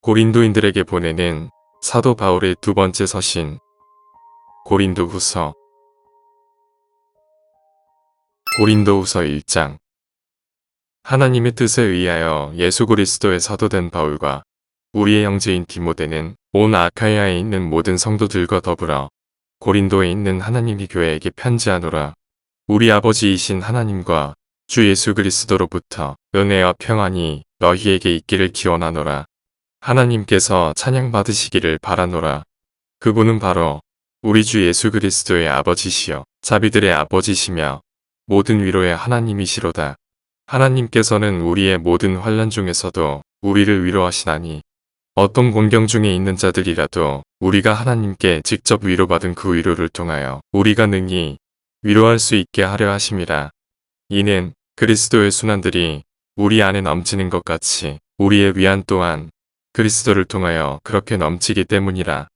고린도인들에게 보내는 사도 바울의 두 번째 서신. 고린도후서. 고린도후서 1장. 하나님의 뜻에 의하여 예수 그리스도의 사도된 바울과 우리의 형제인 디모데는 온 아카이아에 있는 모든 성도들과 더불어 고린도에 있는 하나님의 교회에게 편지하노라. 우리 아버지이신 하나님과 주 예수 그리스도로부터 은혜와 평안이 너희에게 있기를 기원하노라. 하나님께서 찬양받으시기를 바라노라. 그분은 바로 우리 주 예수 그리스도의 아버지시여 자비들의 아버지시며 모든 위로의 하나님이시로다. 하나님께서는 우리의 모든 환난 중에서도 우리를 위로하시나니 어떤 곤경 중에 있는 자들이라도 우리가 하나님께 직접 위로받은 그 위로를 통하여 우리가 능히 위로할 수 있게 하려 하심이라. 이는 그리스도의 순환들이 우리 안에 넘치는 것 같이 우리의 위안 또한 그리스도를 통하여 그렇게 넘치기 때문이라.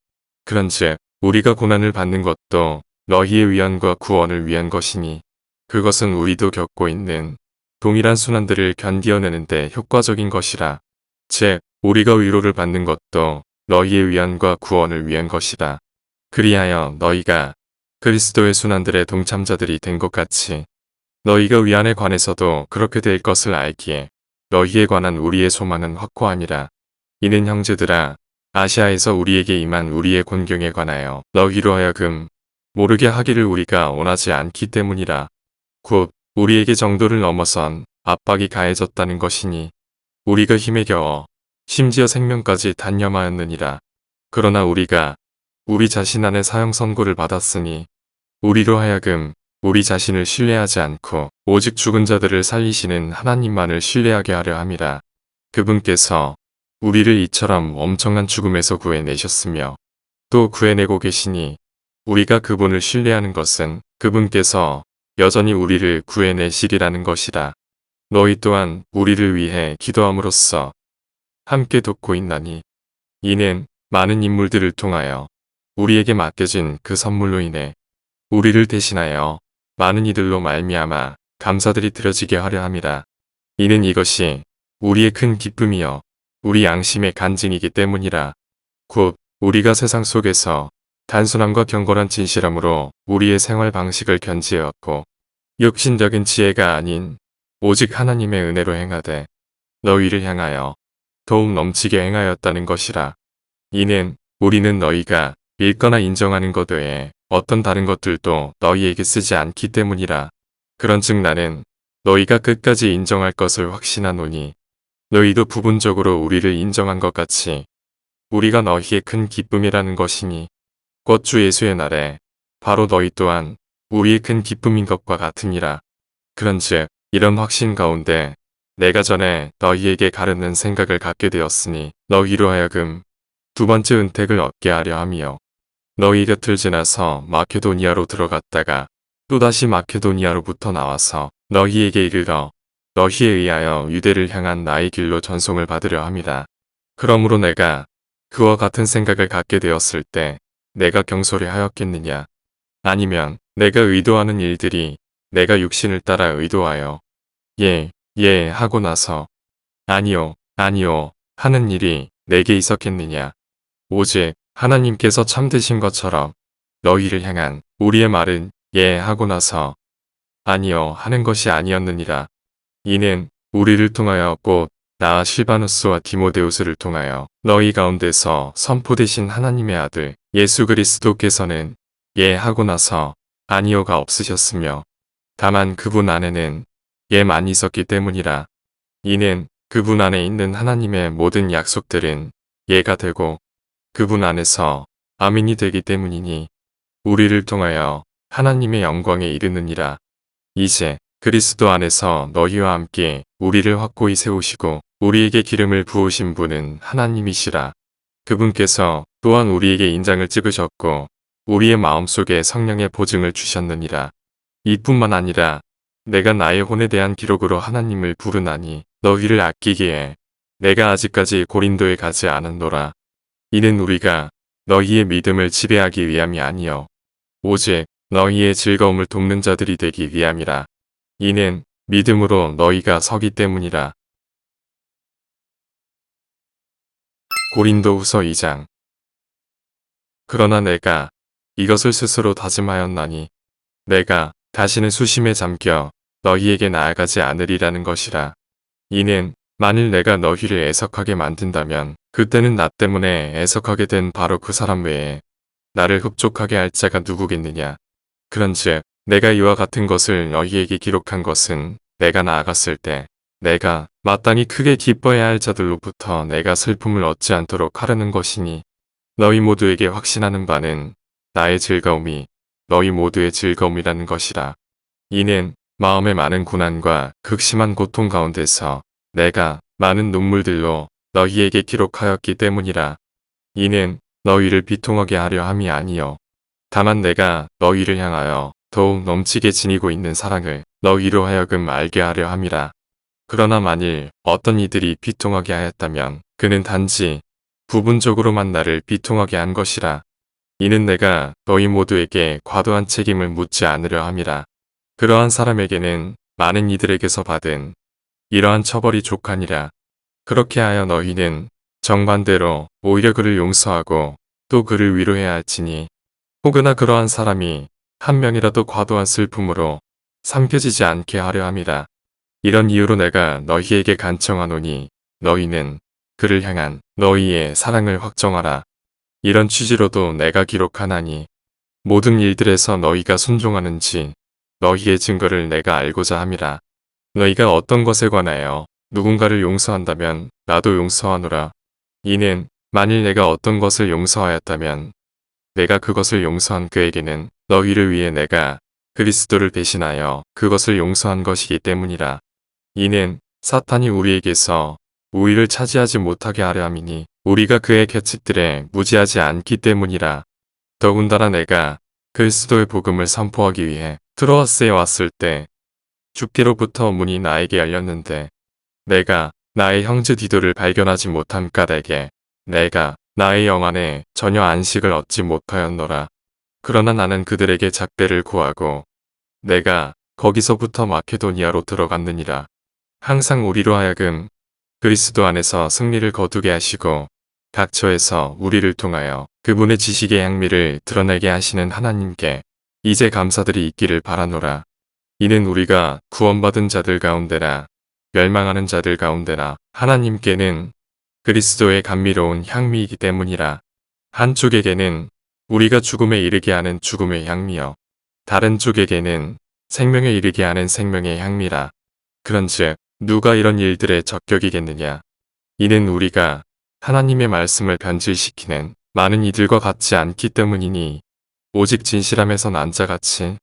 그런즉 우리가 고난을 받는 것도 너희의 위안과 구원을 위한 것이니 그것은 우리도 겪고 있는 동일한 순환들을 견디어내는데 효과적인 것이라. 즉 우리가 위로를 받는 것도 너희의 위안과 구원을 위한 것이다. 그리하여 너희가 그리스도의 순환들의 동참자들이 된 것 같이 너희가 위안에 관해서도 그렇게 될 것을 알기에 너희에 관한 우리의 소망은 확고함이라. 이는 형제들아, 아시아에서 우리에게 임한 우리의 곤경에 관하여 너희로 하여금 모르게 하기를 우리가 원하지 않기 때문이라. 곧 우리에게 정도를 넘어선 압박이 가해졌다는 것이니 우리가 힘에 겨워 심지어 생명까지 단념하였느니라. 그러나 우리가 우리 자신 안에 사형 선고를 받았으니 우리로 하여금 우리 자신을 신뢰하지 않고 오직 죽은 자들을 살리시는 하나님만을 신뢰하게 하려 함이라. 그분께서 우리를 이처럼 엄청난 죽음에서 구해내셨으며 또 구해내고 계시니 우리가 그분을 신뢰하는 것은 그분께서 여전히 우리를 구해내시리라는 것이라. 너희 또한 우리를 위해 기도함으로써 함께 돕고 있나니 이는 많은 인물들을 통하여 우리에게 맡겨진 그 선물로 인해 우리를 대신하여 많은 이들로 말미암아 감사들이 드려지게 하려 함이라. 이는 이것이 우리의 큰 기쁨이요 우리 양심의 간증이기 때문이라. 곧 우리가 세상 속에서 단순함과 경건한 진실함으로 우리의 생활 방식을 견지해왔고 육신적인 지혜가 아닌 오직 하나님의 은혜로 행하되 너희를 향하여 더욱 넘치게 행하였다는 것이라. 이는 우리는 너희가 읽거나 인정하는 것 외에 어떤 다른 것들도 너희에게 쓰지 않기 때문이라. 그런즉 나는 너희가 끝까지 인정할 것을 확신하노니 너희도 부분적으로 우리를 인정한 것 같이 우리가 너희의 큰 기쁨이라는 것이니 곧 주 예수의 날에 바로 너희 또한 우리의 큰 기쁨인 것과 같으니라. 그런즉 이런 확신 가운데 내가 전에 너희에게 가르는 생각을 갖게 되었으니 너희로 하여금 두 번째 은택을 얻게 하려 함이요 너희 곁을 지나서 마케도니아로 들어갔다가 또다시 마케도니아로부터 나와서 너희에게 이르러 너희에 의하여 유대를 향한 나의 길로 전송을 받으려 함이라. 그러므로 내가 그와 같은 생각을 갖게 되었을 때 내가 경솔히 하였겠느냐? 아니면 내가 의도하는 일들이 내가 육신을 따라 의도하여 예 하고 나서 아니요 하는 일이 내게 있었겠느냐? 오직 하나님께서 참되신 것처럼 너희를 향한 우리의 말은 예 하고 나서 아니요 하는 것이 아니었느니라. 이는 우리를 통하여 곧 나 실바누스와 디모데우스를 통하여 너희 가운데서 선포되신 하나님의 아들 예수 그리스도께서는 예 하고 나서 아니요가 없으셨으며 다만 그분 안에는 예만 있었기 때문이라. 이는 그분 안에 있는 하나님의 모든 약속들은 예가 되고 그분 안에서 아멘이 되기 때문이니 우리를 통하여 하나님의 영광에 이르느니라. 이제 그리스도 안에서 너희와 함께 우리를 확고히 세우시고 우리에게 기름을 부으신 분은 하나님이시라. 그분께서 또한 우리에게 인장을 찍으셨고 우리의 마음속에 성령의 보증을 주셨느니라. 이뿐만 아니라 내가 나의 혼에 대한 기록으로 하나님을 부르나니 너희를 아끼기에 내가 아직까지 고린도에 가지 않았노라. 이는 우리가 너희의 믿음을 지배하기 위함이 아니요 오직 너희의 즐거움을 돕는 자들이 되기 위함이라. 이는 믿음으로 너희가 서기 때문이라. 고린도후서 2장. 그러나 내가 이것을 스스로 다짐하였나니 내가 다시는 수심에 잠겨 너희에게 나아가지 않으리라는 것이라. 이는 만일 내가 너희를 애석하게 만든다면 그때는 나 때문에 애석하게 된 바로 그 사람 외에 나를 흡족하게 할 자가 누구겠느냐. 그런즉 내가 이와 같은 것을 너희에게 기록한 것은 내가 나아갔을 때 내가 마땅히 크게 기뻐해야 할 자들로부터 내가 슬픔을 얻지 않도록 하려는 것이니 너희 모두에게 확신하는 바는 나의 즐거움이 너희 모두의 즐거움이라는 것이라. 이는 마음의 많은 고난과 극심한 고통 가운데서 내가 많은 눈물들로 너희에게 기록하였기 때문이라. 이는 너희를 비통하게 하려 함이 아니요 다만 내가 너희를 향하여 더욱 넘치게 지니고 있는 사랑을 너희로 하여금 알게 하려 함이라. 그러나 만일 어떤 이들이 비통하게 하였다면 그는 단지 부분적으로만 나를 비통하게 한 것이라. 이는 내가 너희 모두에게 과도한 책임을 묻지 않으려 함이라. 그러한 사람에게는 많은 이들에게서 받은 이러한 처벌이 족하니라. 그렇게 하여 너희는 정반대로 오히려 그를 용서하고 또 그를 위로해야 할지니 혹여나 그러한 사람이 한 명이라도 과도한 슬픔으로 삼켜지지 않게 하려 함이라. 이런 이유로 내가 너희에게 간청하노니 너희는 그를 향한 너희의 사랑을 확정하라. 이런 취지로도 내가 기록하나니 모든 일들에서 너희가 순종하는지 너희의 증거를 내가 알고자 함이라. 너희가 어떤 것에 관하여 누군가를 용서한다면 나도 용서하노라. 이는 만일 내가 어떤 것을 용서하였다면 내가 그것을 용서한 그에게는 너희를 위해 내가 그리스도를 대신하여 그것을 용서한 것이기 때문이라. 이는 사탄이 우리에게서 우위를 차지하지 못하게 하려 함이니 우리가 그의 계책들에 무지하지 않기 때문이라. 더군다나 내가 그리스도의 복음을 선포하기 위해 트로아스에 왔을 때 주께로부터 문이 나에게 열렸는데 내가 나의 형제 디도를 발견하지 못한 까닭에 내가 나의 영 안에 전혀 안식을 얻지 못하였노라. 그러나 나는 그들에게 작배를 구하고 내가 거기서부터 마케도니아로 들어갔느니라. 항상 우리로 하여금 그리스도 안에서 승리를 거두게 하시고 각처에서 우리를 통하여 그분의 지식의 향미를 드러내게 하시는 하나님께 이제 감사들이 있기를 바라노라. 이는 우리가 구원받은 자들 가운데나 멸망하는 자들 가운데나 하나님께는 그리스도의 감미로운 향미이기 때문이라. 한쪽에게는 우리가 죽음에 이르게 하는 죽음의 향미요 다른 쪽에게는 생명에 이르게 하는 생명의 향미라. 그런즉 누가 이런 일들의 적격이겠느냐. 이는 우리가 하나님의 말씀을 변질시키는 많은 이들과 같지 않기 때문이니 오직 진실함에서 난 자같이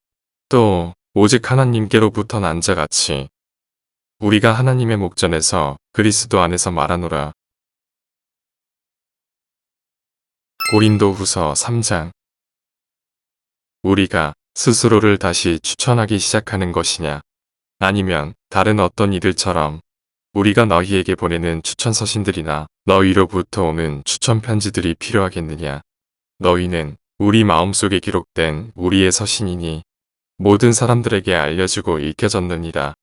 또 오직 하나님께로부터 난 자같이 우리가 하나님의 목전에서 그리스도 안에서 말하노라. 고린도후서 3장. 우리가 스스로를 다시 추천하기 시작하는 것이냐 아니면 다른 어떤 이들처럼 우리가 너희에게 보내는 추천서신들이나 너희로부터 오는 추천 편지들이 필요하겠느냐. 너희는 우리 마음속에 기록된 우리의 서신이니 모든 사람들에게 알려지고 읽혀졌느니라.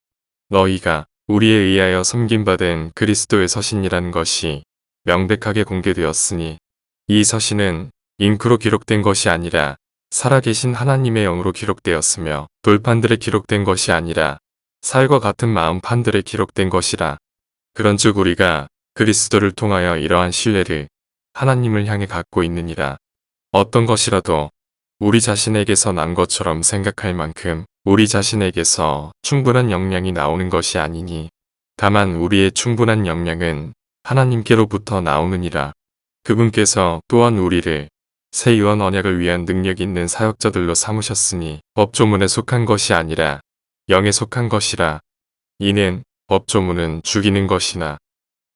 너희가 우리에 의하여 섬김받은 그리스도의 서신이라는 것이 명백하게 공개되었으니 이 서신은 잉크로 기록된 것이 아니라 살아계신 하나님의 영으로 기록되었으며 돌판들에 기록된 것이 아니라 살과 같은 마음판들에 기록된 것이라. 그런즉 우리가 그리스도를 통하여 이러한 신뢰를 하나님을 향해 갖고 있느니라. 어떤 것이라도 우리 자신에게서 난 것처럼 생각할 만큼 우리 자신에게서 충분한 영향이 나오는 것이 아니니 다만 우리의 충분한 영향은 하나님께로부터 나오느니라. 그분께서 또한 우리를 새 유언 언약을 위한 능력 있는 사역자들로 삼으셨으니 법조문에 속한 것이 아니라 영에 속한 것이라. 이는 법조문은 죽이는 것이나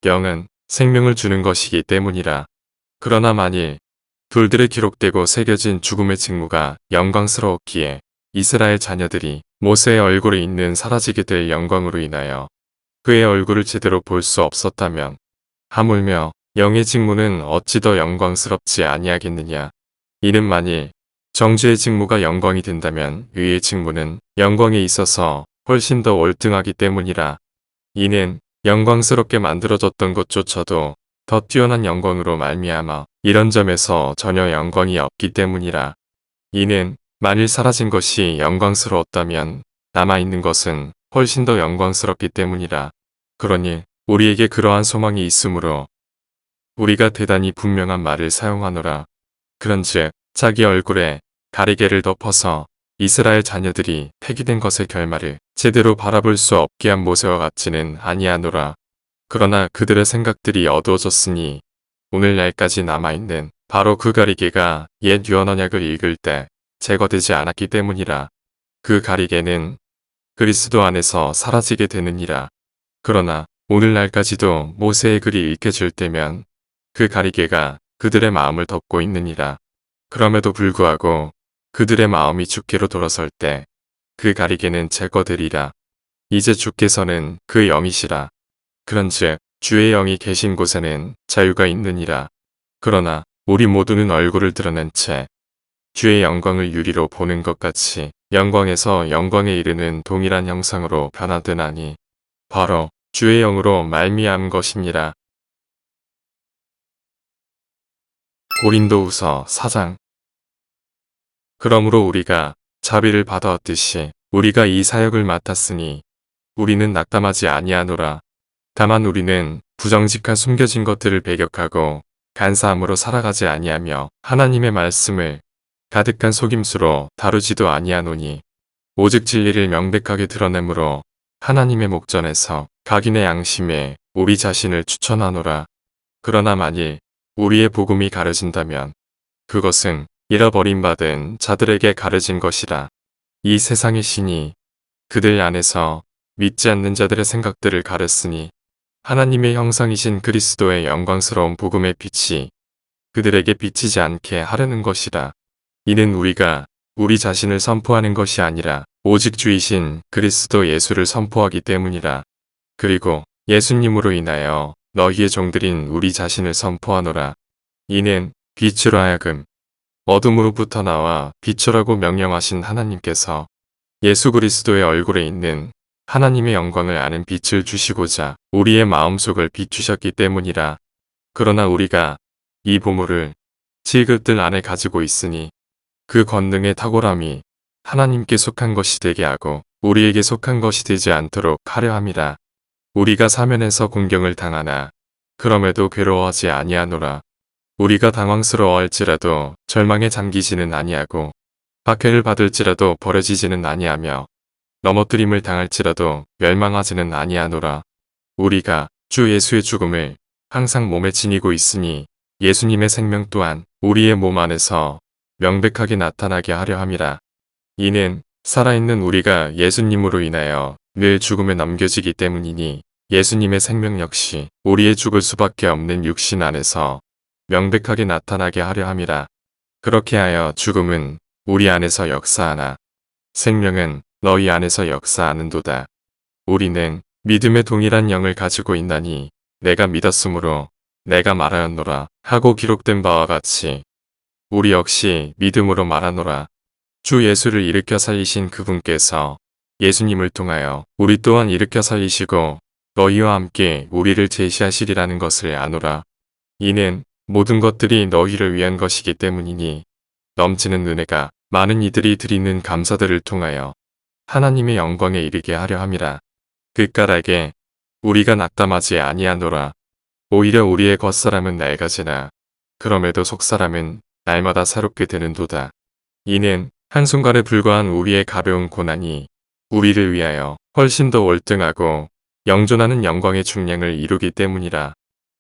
영은 생명을 주는 것이기 때문이라. 그러나 만일 돌들에 기록되고 새겨진 죽음의 직무가 영광스러웠기에 이스라엘 자녀들이 모세의 얼굴에 있는 사라지게 될 영광으로 인하여 그의 얼굴을 제대로 볼 수 없었다면 하물며 영의 직무는 어찌 더 영광스럽지 아니하겠느냐. 이는 만일 정죄의 직무가 영광이 된다면 의의 직무는 영광에 있어서 훨씬 더 월등하기 때문이라. 이는 영광스럽게 만들어졌던 것조차도 더 뛰어난 영광으로 말미암아 이런 점에서 전혀 영광이 없기 때문이라. 이는 만일 사라진 것이 영광스러웠다면 남아있는 것은 훨씬 더 영광스럽기 때문이라. 그러니 우리에게 그러한 소망이 있으므로 우리가 대단히 분명한 말을 사용하노라. 그런즉 자기 얼굴에 가리개를 덮어서 이스라엘 자녀들이 폐기된 것의 결말을 제대로 바라볼 수 없게 한 모세와 같지는 아니하노라. 그러나 그들의 생각들이 어두워졌으니 오늘날까지 남아있는 바로 그 가리개가 옛 유언 언약을 읽을 때 제거되지 않았기 때문이라. 그 가리개는 그리스도 안에서 사라지게 되느니라. 그러나 오늘날까지도 모세의 글이 읽혀질 때면 그 가리개가 그들의 마음을 덮고 있느니라. 그럼에도 불구하고 그들의 마음이 주께로 돌아설 때 그 가리개는 제거되리라. 이제 주께서는 그 영이시라. 그런즉 주의 영이 계신 곳에는 자유가 있느니라. 그러나 우리 모두는 얼굴을 드러낸 채 주의 영광을 유리로 보는 것 같이 영광에서 영광에 이르는 동일한 형상으로 변화되나니 바로 주의 영으로 말미암은 것이니라. 고린도후서 4장. 그러므로 우리가 자비를 받아왔듯이 우리가 이 사역을 맡았으니 우리는 낙담하지 아니하노라. 다만 우리는 부정직한 숨겨진 것들을 배격하고 간사함으로 살아가지 아니하며 하나님의 말씀을 가득한 속임수로 다루지도 아니하노니 오직 진리를 명백하게 드러내므로 하나님의 목전에서 각인의 양심에 우리 자신을 추천하노라. 그러나 만일 우리의 복음이 가려진다면 그것은 잃어버림 받은 자들에게 가려진 것이라. 이 세상의 신이 그들 안에서 믿지 않는 자들의 생각들을 가렸으니 하나님의 형상이신 그리스도의 영광스러운 복음의 빛이 그들에게 비치지 않게 하려는 것이라. 이는 우리가 우리 자신을 선포하는 것이 아니라 오직 주이신 그리스도 예수를 선포하기 때문이라. 그리고 예수님으로 인하여 너희의 종들인 우리 자신을 선포하노라. 이는 빛으로 하여금 어둠으로부터 나와 빛으라고 명령하신 하나님께서 예수 그리스도의 얼굴에 있는 하나님의 영광을 아는 빛을 주시고자 우리의 마음속을 비추셨기 때문이라. 그러나 우리가 이 보물을 질급들 안에 가지고 있으니 그 권능의 탁월함이 하나님께 속한 것이 되게 하고 우리에게 속한 것이 되지 않도록 하려 함이라. 우리가 사면에서 공경을 당하나 그럼에도 괴로워하지 아니하노라. 우리가 당황스러워할지라도 절망에 잠기지는 아니하고 박해를 받을지라도 버려지지는 아니하며 넘어뜨림을 당할지라도 멸망하지는 아니하노라. 우리가 주 예수의 죽음을 항상 몸에 지니고 있으니 예수님의 생명 또한 우리의 몸 안에서 명백하게 나타나게 하려 함이라. 이는 살아있는 우리가 예수님으로 인하여 늘 죽음에 넘겨지기 때문이니 예수님의 생명 역시 우리의 죽을 수밖에 없는 육신 안에서 명백하게 나타나게 하려 함이라. 그렇게 하여 죽음은 우리 안에서 역사하나 생명은 너희 안에서 역사하는도다. 우리는 믿음의 동일한 영을 가지고 있나니 내가 믿었으므로 내가 말하였노라 하고 기록된 바와 같이 우리 역시 믿음으로 말하노라. 주 예수를 일으켜 살리신 그분께서 예수님을 통하여 우리 또한 일으켜 살리시고 너희와 함께 우리를 제시하시리라는 것을 아노라. 이는 모든 것들이 너희를 위한 것이기 때문이니 넘치는 은혜가 많은 이들이 드리는 감사들을 통하여 하나님의 영광에 이르게 하려 함이라. 그까닭에 우리가 낙담하지 아니하노라. 오히려 우리의 겉사람은 낡아지나 그럼에도 속사람은 날마다 새롭게 되는도다. 이는 한순간에 불과한 우리의 가벼운 고난이 우리를 위하여 훨씬 더 월등하고 영존하는 영광의 중량을 이루기 때문이라.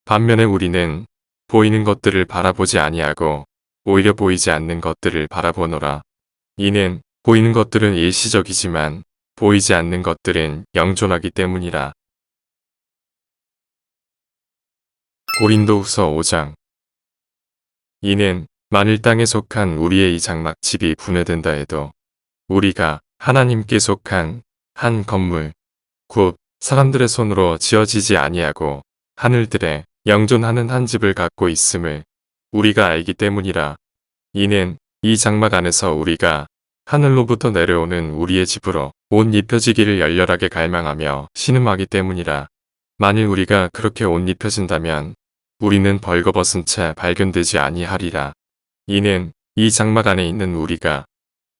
반면에 우리는 보이는 것들을 바라보지 아니하고 오히려 보이지 않는 것들을 바라보노라. 이는 보이는 것들은 일시적이지만 보이지 않는 것들은 영존하기 때문이라. 고린도후서 5장. 이는 만일 땅에 속한 우리의 이 장막 집이 분해된다 해도 우리가 하나님께 속한 한 건물 곧 사람들의 손으로 지어지지 아니하고 하늘들에 영존하는 한 집을 갖고 있음을 우리가 알기 때문이라. 이는 이 장막 안에서 우리가 하늘로부터 내려오는 우리의 집으로 옷 입혀지기를 열렬하게 갈망하며 신음하기 때문이라. 만일 우리가 그렇게 옷 입혀진다면 우리는 벌거벗은 채 발견되지 아니하리라. 이는 이 장막 안에 있는 우리가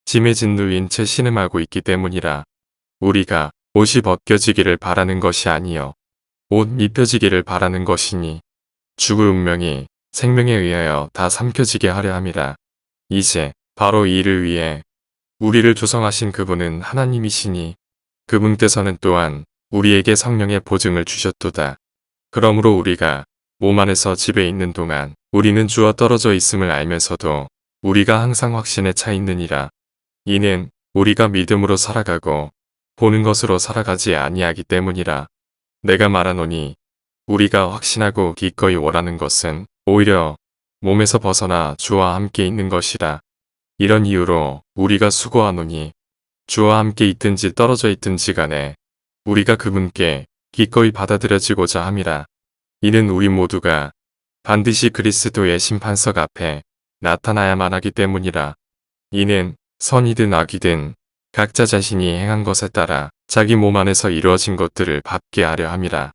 짐에 짓누인 채 신음하고 있기 때문이라. 우리가 옷이 벗겨지기를 바라는 것이 아니요 옷 입혀지기를 바라는 것이니 죽을 운명이 생명에 의하여 다 삼켜지게 하려 함이라. 이제 바로 이를 위해 우리를 조성하신 그분은 하나님이시니 그분께서는 또한 우리에게 성령의 보증을 주셨도다. 그러므로 우리가 몸 안에서 집에 있는 동안 우리는 주와 떨어져 있음을 알면서도 우리가 항상 확신에 차 있느니라. 이는 우리가 믿음으로 살아가고 보는 것으로 살아가지 아니하기 때문이라. 내가 말하노니 우리가 확신하고 기꺼이 원하는 것은 오히려 몸에서 벗어나 주와 함께 있는 것이라. 이런 이유로 우리가 수고하노니 주와 함께 있든지 떨어져 있든지 간에 우리가 그분께 기꺼이 받아들여지고자 함이라. 이는 우리 모두가 반드시 그리스도의 심판석 앞에 나타나야만 하기 때문이라. 이는 선이든 악이든 각자 자신이 행한 것에 따라 자기 몸 안에서 이루어진 것들을 받게 하려 함이라.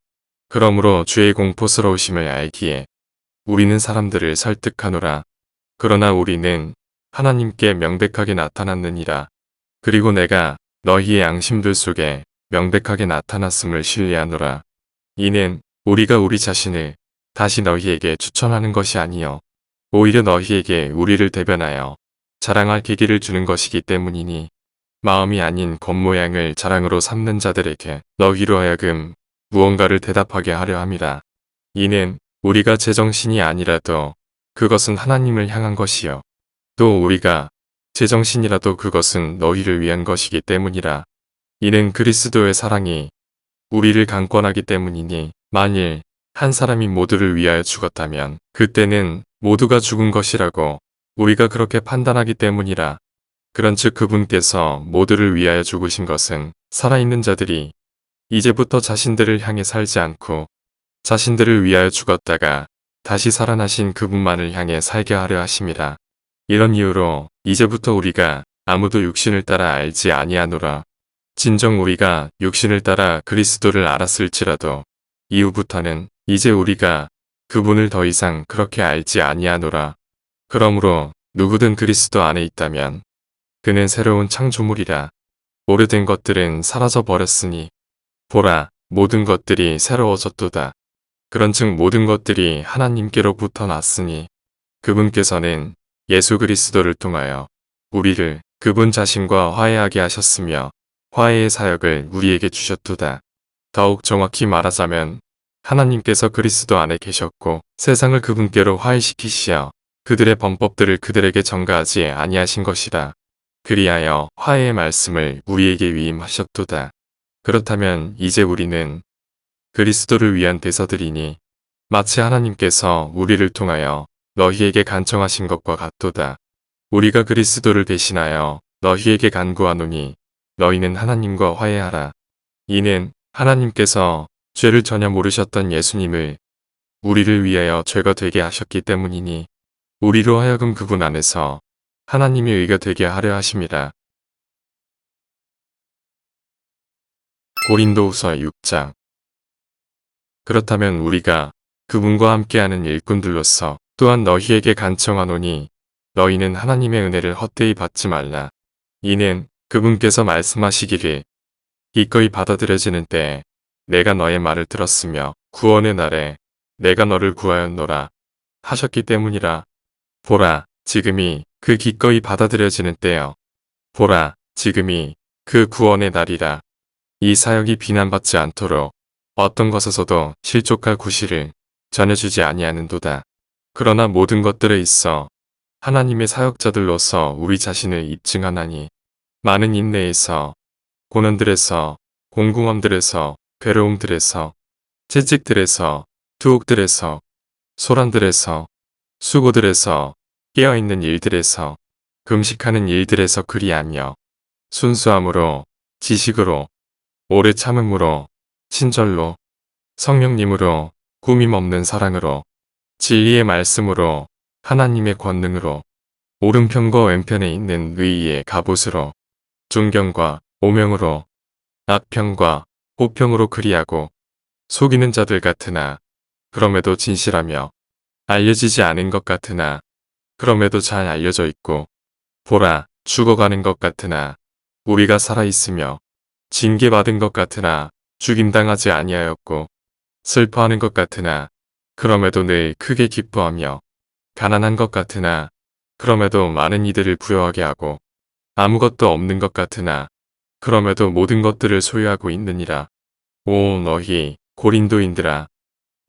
그러므로 주의 공포스러우심을 알기에 우리는 사람들을 설득하노라. 그러나 우리는 하나님께 명백하게 나타났느니라. 그리고 내가 너희의 양심들 속에 명백하게 나타났음을 신뢰하노라. 이는 우리가 우리 자신을 다시 너희에게 추천하는 것이 아니요 오히려 너희에게 우리를 대변하여 자랑할 계기를 주는 것이기 때문이니 마음이 아닌 겉모양을 자랑으로 삼는 자들에게 너희로 하여금 무언가를 대답하게 하려 함이라. 이는 우리가 제정신이 아니라도 그것은 하나님을 향한 것이요 또 우리가 제정신이라도 그것은 너희를 위한 것이기 때문이라. 이는 그리스도의 사랑이 우리를 강권하기 때문이니 만일 한 사람이 모두를 위하여 죽었다면 그때는 모두가 죽은 것이라고 우리가 그렇게 판단하기 때문이라. 그런즉 그분께서 모두를 위하여 죽으신 것은 살아있는 자들이 이제부터 자신들을 향해 살지 않고 자신들을 위하여 죽었다가 다시 살아나신 그분만을 향해 살게 하려 하심이라. 이런 이유로 이제부터 우리가 아무도 육신을 따라 알지 아니하노라. 진정 우리가 육신을 따라 그리스도를 알았을지라도 이후부터는 이제 우리가 그분을 더 이상 그렇게 알지 아니하노라. 그러므로 누구든 그리스도 안에 있다면 그는 새로운 창조물이라. 오래된 것들은 사라져 버렸으니 보라 모든 것들이 새로워졌도다. 그런즉 모든 것들이 하나님께로부터 났으니 그분께서는 예수 그리스도를 통하여 우리를 그분 자신과 화해하게 하셨으며 화해의 사역을 우리에게 주셨도다. 더욱 정확히 말하자면 하나님께서 그리스도 안에 계셨고 세상을 그분께로 화해시키시어 그들의 범법들을 그들에게 전가하지 아니하신 것이라. 그리하여 화해의 말씀을 우리에게 위임하셨도다. 그렇다면 이제 우리는 그리스도를 위한 대서들이니 마치 하나님께서 우리를 통하여 너희에게 간청하신 것과 같도다. 우리가 그리스도를 대신하여 너희에게 간구하노니 너희는 하나님과 화해하라. 이는 하나님께서 죄를 전혀 모르셨던 예수님을 우리를 위하여 죄가 되게 하셨기 때문이니 우리로 하여금 그분 안에서 하나님의 의가 되게 하려 하심이라. 고린도후서 6장. 그렇다면 우리가 그분과 함께하는 일꾼들로서 또한 너희에게 간청하노니 너희는 하나님의 은혜를 헛되이 받지 말라. 이는 그분께서 말씀하시기를 기꺼이 받아들여지는 때에 내가 너의 말을 들었으며 구원의 날에 내가 너를 구하였노라 하셨기 때문이라. 보라 지금이 그 기꺼이 받아들여지는 때여. 보라 지금이 그 구원의 날이라. 이 사역이 비난받지 않도록 어떤 것에서도 실족할 구실을 전해주지 아니하는도다. 그러나 모든 것들에 있어 하나님의 사역자들로서 우리 자신을 입증하나니 많은 인내에서 고난들에서 공궁함들에서 괴로움들에서 채찍들에서 투옥들에서 소란들에서 수고들에서 깨어있는 일들에서 금식하는 일들에서 그리하며 순수함으로 지식으로 오래 참음으로 친절로 성령님으로 꾸밈 없는 사랑으로 진리의 말씀으로 하나님의 권능으로 오른편과 왼편에 있는 의의 갑옷으로 존경과 오명으로 악평과 호평으로 그리하고 속이는 자들 같으나 그럼에도 진실하며 알려지지 않은 것 같으나 그럼에도 잘 알려져 있고 보라 죽어가는 것 같으나 우리가 살아있으며 징계받은 것 같으나 죽임당하지 아니하였고 슬퍼하는 것 같으나 그럼에도 늘 크게 기뻐하며 가난한 것 같으나 그럼에도 많은 이들을 부여하게 하고 아무것도 없는 것 같으나 그럼에도 모든 것들을 소유하고 있느니라. 오 너희 고린도인들아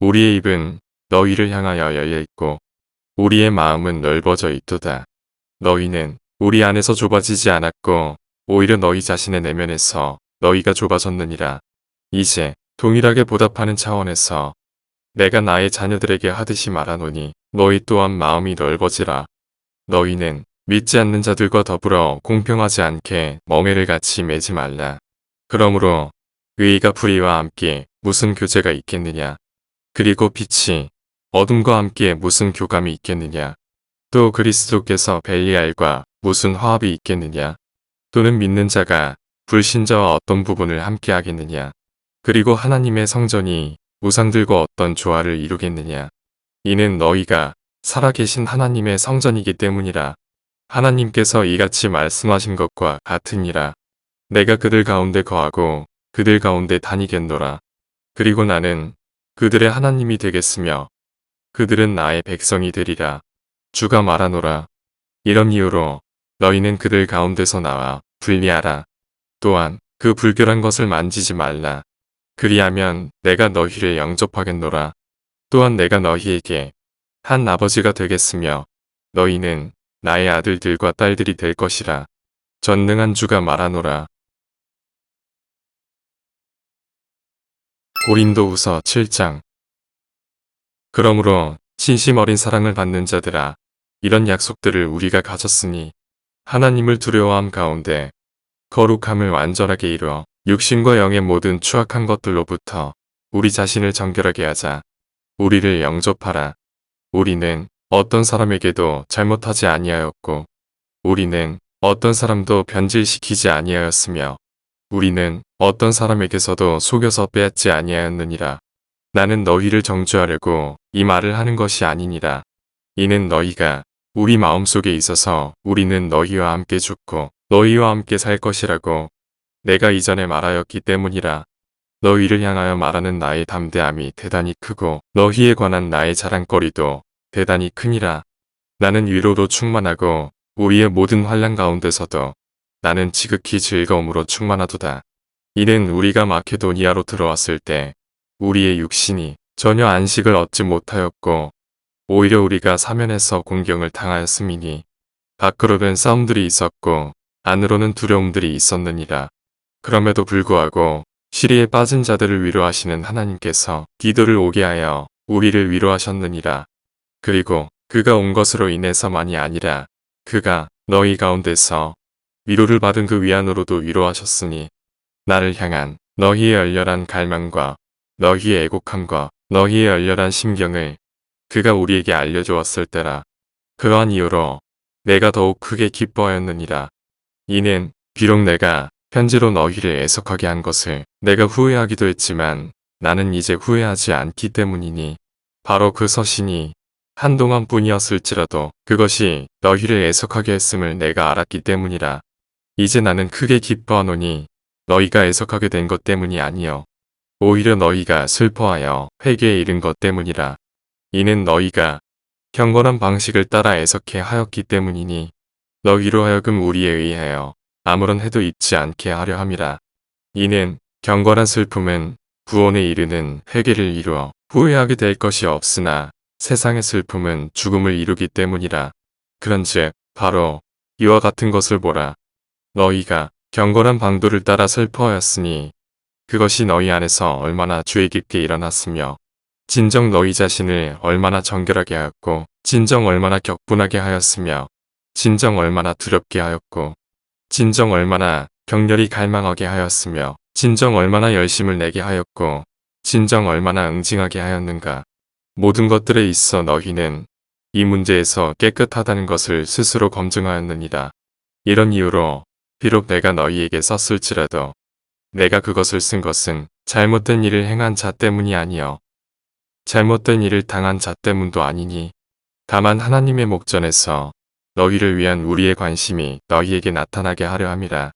우리의 입은 너희를 향하여 열려있고 우리의 마음은 넓어져 있도다. 너희는 우리 안에서 좁아지지 않았고 오히려 너희 자신의 내면에서 너희가 좁아졌느니라. 이제 동일하게 보답하는 차원에서 내가 나의 자녀들에게 하듯이 말하노니 너희 또한 마음이 넓어지라. 너희는 믿지 않는 자들과 더불어 공평하지 않게 멍에를 같이 매지 말라. 그러므로 의의가 불의와 함께 무슨 교제가 있겠느냐. 그리고 빛이 어둠과 함께 무슨 교감이 있겠느냐. 또 그리스도께서 벨리알과 무슨 화합이 있겠느냐. 또는 믿는 자가 불신자와 어떤 부분을 함께 하겠느냐. 그리고 하나님의 성전이 우상들과 어떤 조화를 이루겠느냐. 이는 너희가 살아계신 하나님의 성전이기 때문이라. 하나님께서 이같이 말씀하신 것과 같으니라. 내가 그들 가운데 거하고 그들 가운데 다니겠노라. 그리고 나는 그들의 하나님이 되겠으며 그들은 나의 백성이 되리라. 주가 말하노라. 이런 이유로 너희는 그들 가운데서 나와 분리하라. 또한 그 불결한 것을 만지지 말라. 그리하면 내가 너희를 영접하겠노라. 또한 내가 너희에게 한 아버지가 되겠으며 너희는 나의 아들들과 딸들이 될 것이라. 전능한 주가 말하노라. 고린도후서 7장. 그러므로 진심 어린 사랑을 받는 자들아 이런 약속들을 우리가 가졌으니 하나님을 두려워함 가운데 거룩함을 완전하게 이루어 육신과 영의 모든 추악한 것들로부터 우리 자신을 정결하게 하자. 우리를 영접하라. 우리는 어떤 사람에게도 잘못하지 아니하였고 우리는 어떤 사람도 변질시키지 아니하였으며 우리는 어떤 사람에게서도 속여서 빼앗지 아니하였느니라. 나는 너희를 정죄하려고 이 말을 하는 것이 아니니라. 이는 너희가 우리 마음속에 있어서 우리는 너희와 함께 죽고 너희와 함께 살 것이라고 내가 이전에 말하였기 때문이라. 너희를 향하여 말하는 나의 담대함이 대단히 크고 너희에 관한 나의 자랑거리도 대단히 크니라. 나는 위로로 충만하고 우리의 모든 환난 가운데서도 나는 지극히 즐거움으로 충만하도다. 이는 우리가 마케도니아로 들어왔을 때 우리의 육신이 전혀 안식을 얻지 못하였고 오히려 우리가 사면에서 공경을 당하였음이니 밖으로는 싸움들이 있었고 안으로는 두려움들이 있었느니라. 그럼에도 불구하고 시리에 빠진 자들을 위로하시는 하나님께서 기도를 오게 하여 우리를 위로하셨느니라. 그리고 그가 온 것으로 인해서만이 아니라 그가 너희 가운데서 위로를 받은 그 위안으로도 위로하셨으니 나를 향한 너희의 열렬한 갈망과 너희의 애곡함과 너희의 열렬한 심경을 그가 우리에게 알려주었을 때라. 그러한 이유로 내가 더욱 크게 기뻐하였느니라. 이는 비록 내가 편지로 너희를 애석하게 한 것을 내가 후회하기도 했지만 나는 이제 후회하지 않기 때문이니 바로 그 서신이 한동안 뿐이었을지라도 그것이 너희를 애석하게 했음을 내가 알았기 때문이라. 이제 나는 크게 기뻐하노니 너희가 애석하게 된 것 때문이 아니요 오히려 너희가 슬퍼하여 회개에 이른 것 때문이라. 이는 너희가 경건한 방식을 따라 애석해 하였기 때문이니 너희로 하여금 우리에 의하여 아무런 해도 잊지 않게 하려 함이라. 이는 경건한 슬픔은 구원에 이르는 회개를 이루어 후회하게 될 것이 없으나 세상의 슬픔은 죽음을 이루기 때문이라. 그런즉 바로 이와 같은 것을 보라. 너희가 경건한 방도를 따라 슬퍼하였으니 그것이 너희 안에서 얼마나 죄 깊게 일어났으며 진정 너희 자신을 얼마나 정결하게 하였고 진정 얼마나 격분하게 하였으며 진정 얼마나 두렵게 하였고 진정 얼마나 격렬히 갈망하게 하였으며 진정 얼마나 열심을 내게 하였고 진정 얼마나 응징하게 하였는가. 모든 것들에 있어 너희는 이 문제에서 깨끗하다는 것을 스스로 검증하였느니라. 이런 이유로 비록 내가 너희에게 썼을지라도 내가 그것을 쓴 것은 잘못된 일을 행한 자 때문이 아니요 잘못된 일을 당한 자 때문도 아니니 다만 하나님의 목전에서 너희를 위한 우리의 관심이 너희에게 나타나게 하려 함이라.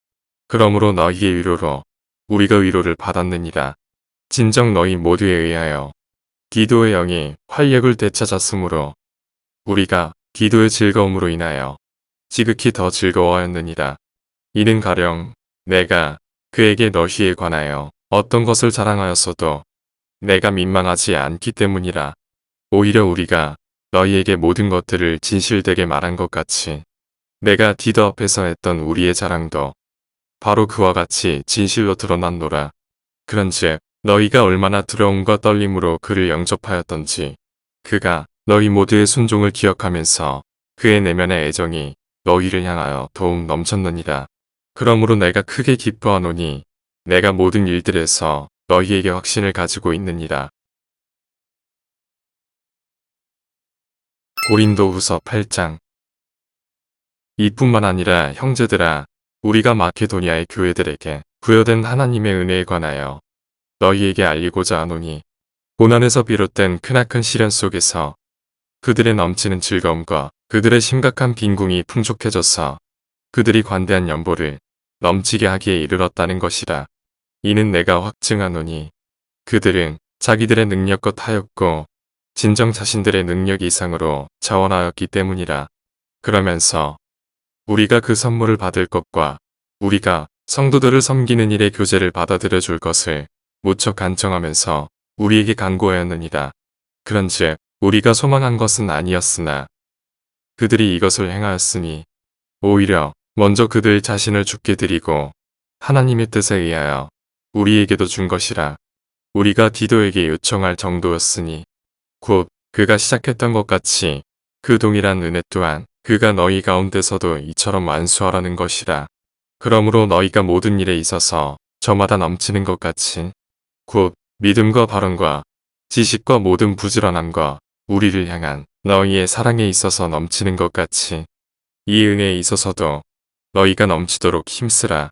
그러므로 너희의 위로로 우리가 위로를 받았느니라. 진정 너희 모두에 의하여 기도의 영이 활력을 되찾았으므로 우리가 기도의 즐거움으로 인하여 지극히 더 즐거워하였느니라. 이는 가령 내가 그에게 너희에 관하여 어떤 것을 자랑하였어도 내가 민망하지 않기 때문이라. 오히려 우리가 너희에게 모든 것들을 진실되게 말한 것 같이 내가 디도 앞에서 했던 우리의 자랑도 바로 그와 같이 진실로 드러났노라. 그런즉 너희가 얼마나 두려움과 떨림으로 그를 영접하였던지 그가 너희 모두의 순종을 기억하면서 그의 내면의 애정이 너희를 향하여 더욱 넘쳤느니라. 그러므로 내가 크게 기뻐하노니 내가 모든 일들에서 너희에게 확신을 가지고 있느니라. 고린도후서 8장. 이뿐만 아니라 형제들아, 우리가 마케도니아의 교회들에게 부여된 하나님의 은혜에 관하여 너희에게 알리고자 하노니 고난에서 비롯된 크나큰 시련 속에서 그들의 넘치는 즐거움과 그들의 심각한 빈궁이 풍족해져서 그들이 관대한 연보를 넘치게 하기에 이르렀다는 것이라. 이는 내가 확증하노니 그들은 자기들의 능력껏 하였고 진정 자신들의 능력 이상으로 자원하였기 때문이라. 그러면서 우리가 그 선물을 받을 것과 우리가 성도들을 섬기는 일의 교제를 받아들여 줄 것을 무척 간청하면서 우리에게 간구하였느니라. 그런즉 우리가 소망한 것은 아니었으나 그들이 이것을 행하였으니 오히려 먼저 그들 자신을 죽게 드리고 하나님의 뜻에 의하여 우리에게도 준 것이라. 우리가 디도에게 요청할 정도였으니 곧 그가 시작했던 것 같이 그 동일한 은혜 또한 그가 너희 가운데서도 이처럼 완수하라는 것이라. 그러므로 너희가 모든 일에 있어서 저마다 넘치는 것 같이 곧 믿음과 발언과 지식과 모든 부지런함과 우리를 향한 너희의 사랑에 있어서 넘치는 것 같이 이 은혜에 있어서도 너희가 넘치도록 힘쓰라.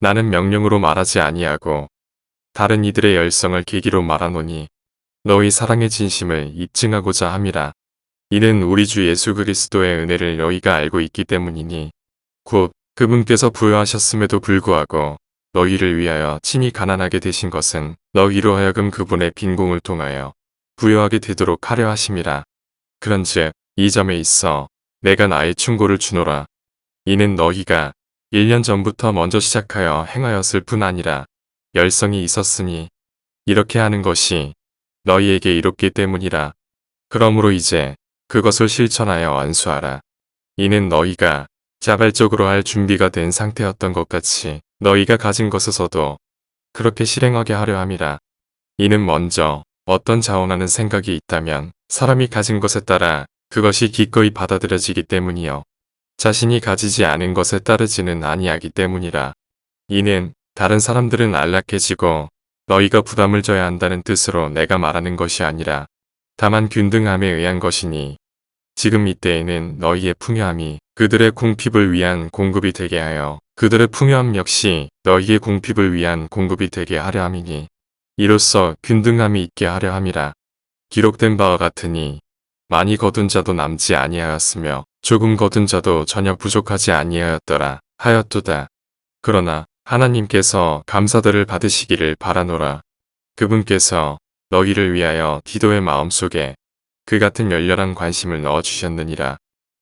나는 명령으로 말하지 아니하고 다른 이들의 열성을 계기로 말하노니 너희 사랑의 진심을 입증하고자 함이라. 이는 우리 주 예수 그리스도의 은혜를 너희가 알고 있기 때문이니 곧 그분께서 부여하셨음에도 불구하고 너희를 위하여 친히 가난하게 되신 것은 너희로 하여금 그분의 빈궁을 통하여 부여하게 되도록 하려 하심이라. 그런즉 이 점에 있어 내가 나의 충고를 주노라. 이는 너희가 1년 전부터 먼저 시작하여 행하였을 뿐 아니라 열성이 있었으니 이렇게 하는 것이 너희에게 이롭기 때문이라. 그러므로 이제 그것을 실천하여 완수하라. 이는 너희가 자발적으로 할 준비가 된 상태였던 것 같이 너희가 가진 것에서도 그렇게 실행하게 하려 함이라. 이는 먼저 어떤 자원하는 생각이 있다면 사람이 가진 것에 따라 그것이 기꺼이 받아들여지기 때문이요. 자신이 가지지 않은 것에 따르지는 아니하기 때문이라. 이는 다른 사람들은 안락해지고 너희가 부담을 져야 한다는 뜻으로 내가 말하는 것이 아니라 다만 균등함에 의한 것이니 지금 이때에는 너희의 풍요함이 그들의 궁핍을 위한 공급이 되게 하여 그들의 풍요함 역시 너희의 궁핍을 위한 공급이 되게 하려 함이니 이로써 균등함이 있게 하려 함이라. 기록된 바와 같으니 많이 거둔 자도 남지 아니하였으며 조금 거둔 자도 전혀 부족하지 아니하였더라 하였도다. 그러나 하나님께서 감사들을 받으시기를 바라노라. 그분께서 너희를 위하여 디도의 마음속에 그 같은 열렬한 관심을 넣어주셨느니라.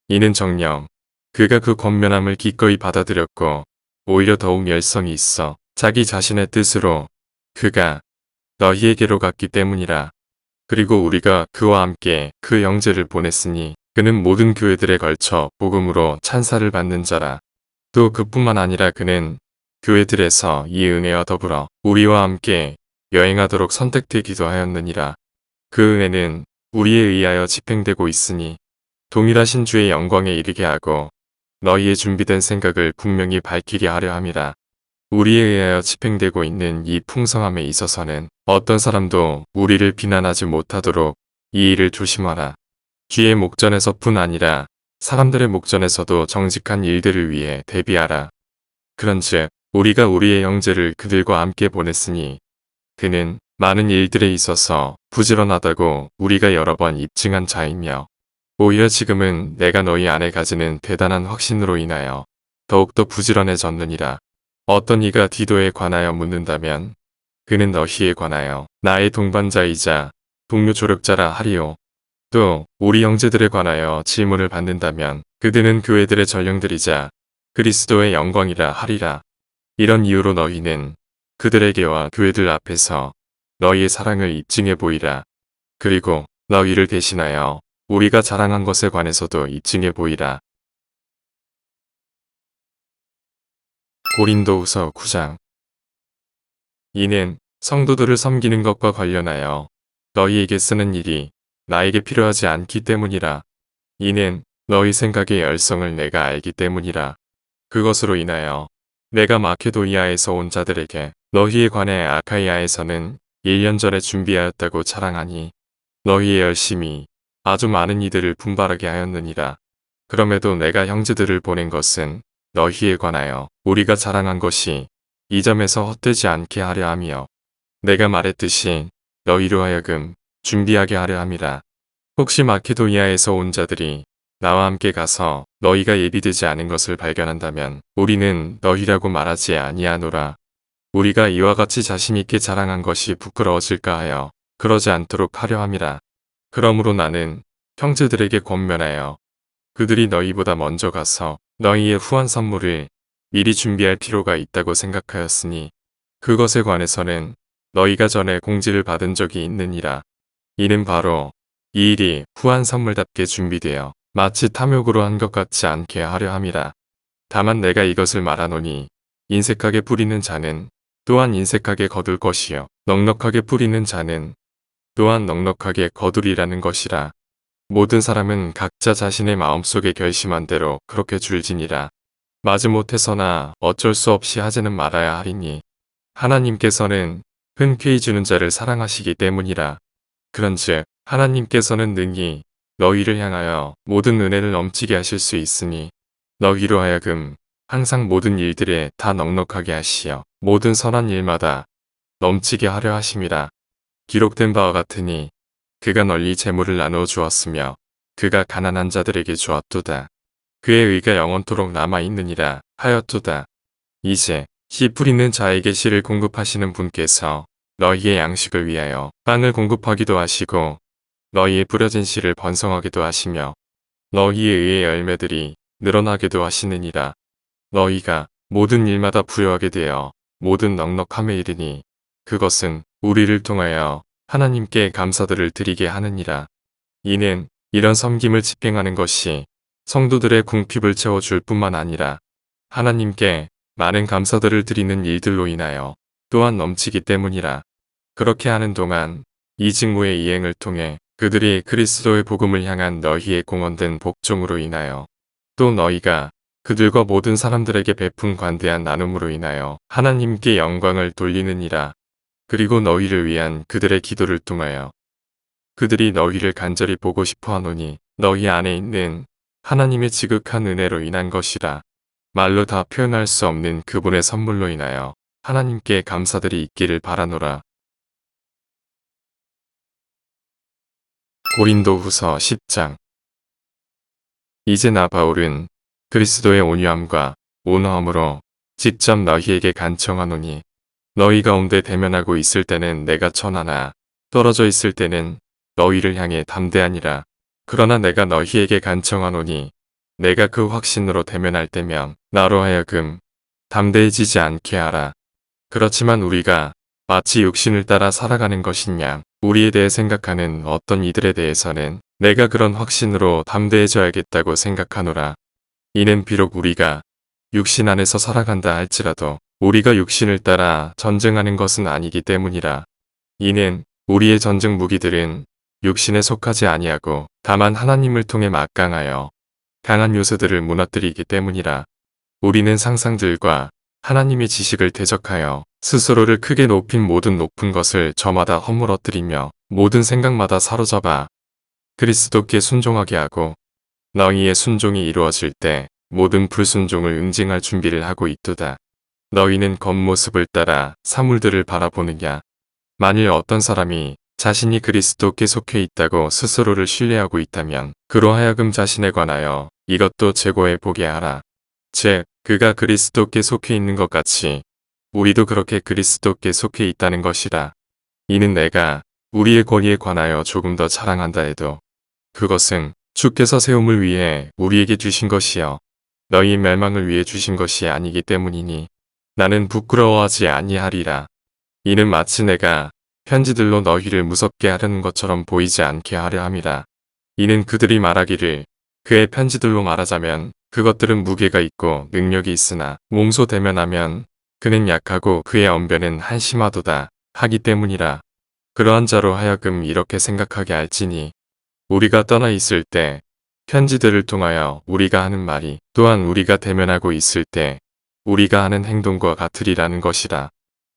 이는 정녕 그가 그 권면함을 기꺼이 받아들였고 오히려 더욱 열성이 있어 자기 자신의 뜻으로 그가 너희에게로 갔기 때문이라. 그리고 우리가 그와 함께 그 형제를 보냈으니 그는 모든 교회들에 걸쳐 복음으로 찬사를 받는 자라. 또 그뿐만 아니라 그는 교회들에서 이 은혜와 더불어 우리와 함께 여행하도록 선택되기도 하였느니라. 그 은혜는 우리에 의하여 집행되고 있으니 동일하신 주의 영광에 이르게 하고 너희의 준비된 생각을 분명히 밝히게 하려 함이라. 우리에 의하여 집행되고 있는 이 풍성함에 있어서는 어떤 사람도 우리를 비난하지 못하도록 이 일을 조심하라. 주의 목전에서뿐 아니라 사람들의 목전에서도 정직한 일들을 위해 대비하라. 그런즉 우리가 우리의 형제를 그들과 함께 보냈으니 그는 많은 일들에 있어서 부지런하다고 우리가 여러 번 입증한 자이며 오히려 지금은 내가 너희 안에 가지는 대단한 확신으로 인하여 더욱더 부지런해졌느니라. 어떤 이가 디도에 관하여 묻는다면 그는 너희에 관하여 나의 동반자이자 동료 조력자라 하리요. 또 우리 형제들에 관하여 질문을 받는다면 그들은 교회들의 전령들이자 그리스도의 영광이라 하리라. 이런 이유로 너희는 그들에게와 교회들 앞에서 너희의 사랑을 입증해 보이라. 그리고 너희를 대신하여 우리가 자랑한 것에 관해서도 입증해 보이라. 고린도후서 9장. 이는 성도들을 섬기는 것과 관련하여 너희에게 쓰는 일이 나에게 필요하지 않기 때문이라. 이는 너희 생각의 열성을 내가 알기 때문이라. 그것으로 인하여 내가 마케도니아에서 온 자들에게 너희에 관해 아카이아에서는 1년 전에 준비하였다고 자랑하니 너희의 열심이 아주 많은 이들을 분발하게 하였느니라. 그럼에도 내가 형제들을 보낸 것은 너희에 관하여 우리가 자랑한 것이 이 점에서 헛되지 않게 하려 하며 내가 말했듯이 너희로 하여금 준비하게 하려 함이라. 혹시 마케도니아에서 온 자들이 나와 함께 가서 너희가 예비되지 않은 것을 발견한다면 우리는 너희라고 말하지 아니하노라. 우리가 이와 같이 자신있게 자랑한 것이 부끄러워질까 하여 그러지 않도록 하려 함이라. 그러므로 나는 형제들에게 권면하여 그들이 너희보다 먼저 가서 너희의 후한 선물을 미리 준비할 필요가 있다고 생각하였으니 그것에 관해서는 너희가 전에 공지를 받은 적이 있느니라. 이는 바로 이 일이 후한 선물답게 준비되어 마치 탐욕으로 한 것 같지 않게 하려 함이라. 다만 내가 이것을 말하노니 인색하게 뿌리는 자는 또한 인색하게 거둘 것이요 넉넉하게 뿌리는 자는 또한 넉넉하게 거두리라는 것이라. 모든 사람은 각자 자신의 마음속에 결심한 대로 그렇게 줄지니라. 마지못해서나 어쩔 수 없이 하지는 말아야 하리니 하나님께서는 흔쾌히 주는 자를 사랑하시기 때문이라. 그런즉 하나님께서는 능히 너희를 향하여 모든 은혜를 넘치게 하실 수 있으니 너희로 하여금 항상 모든 일들에 다 넉넉하게 하시어 모든 선한 일마다 넘치게 하려 하심이라. 기록된 바와 같으니 그가 널리 재물을 나누어 주었으며 그가 가난한 자들에게 주었도다. 그의 의가 영원토록 남아있느니라 하였도다. 이제 씨 뿌리는 자에게 씨를 공급하시는 분께서 너희의 양식을 위하여 빵을 공급하기도 하시고 너희의 뿌려진 씨를 번성하기도 하시며 너희의 의의 열매들이 늘어나게도 하시느니라. 너희가 모든 일마다 부유하게 되어 모든 넉넉함에 이르니 그것은 우리를 통하여 하나님께 감사들을 드리게 하느니라. 이는 이런 섬김을 집행하는 것이 성도들의 궁핍을 채워줄 뿐만 아니라 하나님께 많은 감사들을 드리는 일들로 인하여 또한 넘치기 때문이라. 그렇게 하는 동안 이 직무의 이행을 통해 그들이 그리스도의 복음을 향한 너희의 공헌된 복종으로 인하여 또 너희가 그들과 모든 사람들에게 베푼 관대한 나눔으로 인하여 하나님께 영광을 돌리느니라. 그리고 너희를 위한 그들의 기도를 통하여 그들이 너희를 간절히 보고 싶어 하노니 너희 안에 있는 하나님의 지극한 은혜로 인한 것이라. 말로 다 표현할 수 없는 그분의 선물로 인하여 하나님께 감사들이 있기를 바라노라. 고린도후서 10장. 이제 나 바울은 그리스도의 온유함과 온화함으로 직접 너희에게 간청하노니 너희 가운데 대면하고 있을 때는 내가 천하나 떨어져 있을 때는 너희를 향해 담대하니라. 그러나 내가 너희에게 간청하노니 내가 그 확신으로 대면할 때면 나로 하여금 담대해지지 않게 하라. 그렇지만 우리가 마치 육신을 따라 살아가는 것이냐 우리에 대해 생각하는 어떤 이들에 대해서는 내가 그런 확신으로 담대해져야겠다고 생각하노라. 이는 비록 우리가 육신 안에서 살아간다 할지라도 우리가 육신을 따라 전쟁하는 것은 아니기 때문이라. 이는 우리의 전쟁 무기들은 육신에 속하지 아니하고 다만 하나님을 통해 막강하여 강한 요새들을 무너뜨리기 때문이라. 우리는 상상들과 하나님의 지식을 대적하여 스스로를 크게 높인 모든 높은 것을 저마다 허물어뜨리며 모든 생각마다 사로잡아 그리스도께 순종하게 하고 너희의 순종이 이루어질 때 모든 불순종을 응징할 준비를 하고 있도다. 너희는 겉모습을 따라 사물들을 바라보느냐. 만일 어떤 사람이 자신이 그리스도께 속해 있다고 스스로를 신뢰하고 있다면 그로 하여금 자신에 관하여 이것도 재고해 보게 하라. 즉, 그가 그리스도께 속해 있는 것 같이 우리도 그렇게 그리스도께 속해 있다는 것이라. 이는 내가 우리의 권위에 관하여 조금 더 자랑한다 해도 그것은 주께서 세움을 위해 우리에게 주신 것이요 너희의 멸망을 위해 주신 것이 아니기 때문이니 나는 부끄러워하지 아니하리라. 이는 마치 내가 편지들로 너희를 무섭게 하려는 것처럼 보이지 않게 하려 함이라. 이는 그들이 말하기를 그의 편지들로 말하자면 그것들은 무게가 있고 능력이 있으나 몸소 대면하면 그는 약하고 그의 언변은 한심하도다 하기 때문이라. 그러한 자로 하여금 이렇게 생각하게 할지니 우리가 떠나 있을 때 편지들을 통하여 우리가 하는 말이 또한 우리가 대면하고 있을 때 우리가 하는 행동과 같으리라는 것이라.